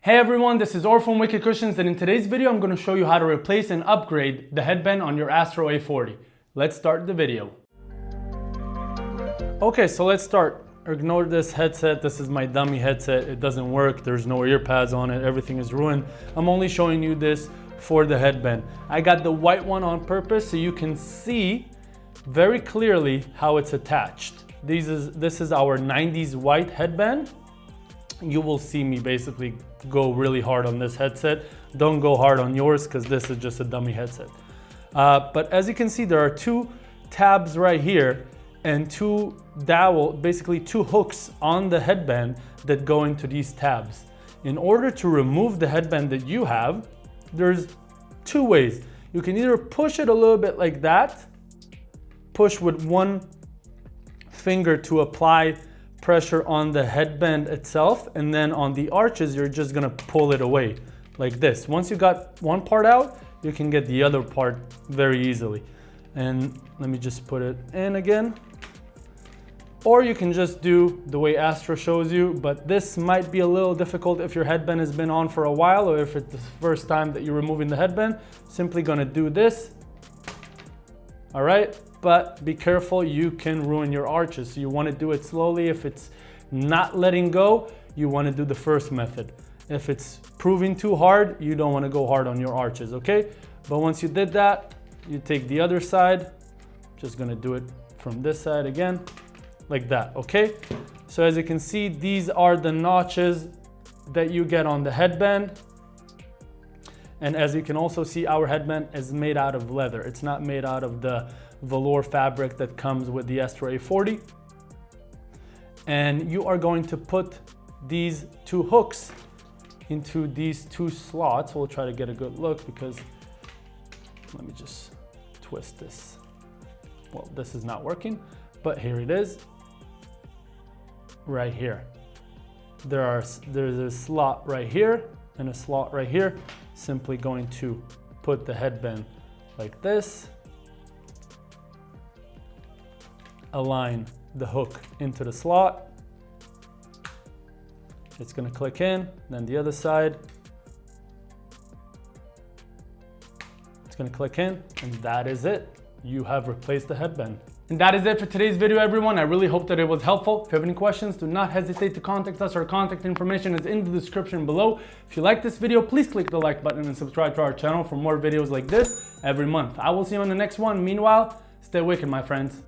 Hey everyone, this is Or from Wicked Cushions, and in today's video I'm going to show you how to replace and upgrade the headband on your Astro A40. Let's start the video. Okay, so let's start. Ignore this headset. This is my dummy headset. It doesn't work. There's no ear pads on it. Everything is ruined. I'm only showing you this for the headband. I got the white one on purpose so you can see very clearly how it's attached. This is our 90s white headband. You will see me basically go really hard on this headset. Don't go hard on yours because this is just a dummy headset. But as you can see, there are two tabs right here and two dowel, basically two hooks on the headband that go into these tabs. In order to remove the headband that you have, there's two ways. You can either push it a little bit like that, push with one finger to apply pressure on the headband itself, and then on the arches you're just gonna pull it away like this. Once you got one part out, you can get the other part very easily. And let me just put it in again. Or you can just do the way Astro shows you, but this might be a little difficult if your headband has been on for a while, or if it's the first time that you're removing the headband. Simply gonna do this. All right, but be careful, you can ruin your arches. So you wanna do it slowly. If it's not letting go, you wanna do the first method. If it's proving too hard, you don't wanna go hard on your arches, okay? But once you did that, you take the other side. Just gonna do it from this side again, like that, okay? So as you can see, these are the notches that you get on the headband. And as you can also see, our headband is made out of leather. It's not made out of the velour fabric that comes with the Astro A40. And you are going to put these two hooks into these two slots. We'll try to get a good look because, let me just twist this. Well, this is not working, but here it is, right here. There's a slot right here and a slot right here. Simply going to put the headband like this, align the hook into the slot. It's gonna click in, then the other side. It's gonna click in, and that is it. You have replaced the headband. And that is it for today's video, everyone. I really hope that it was helpful. If you have any questions, do not hesitate to contact us. Our contact information is in the description below. If you like this video, please click the like button and subscribe to our channel for more videos like this every month. I will see you on the next one. Meanwhile, stay wicked, my friends.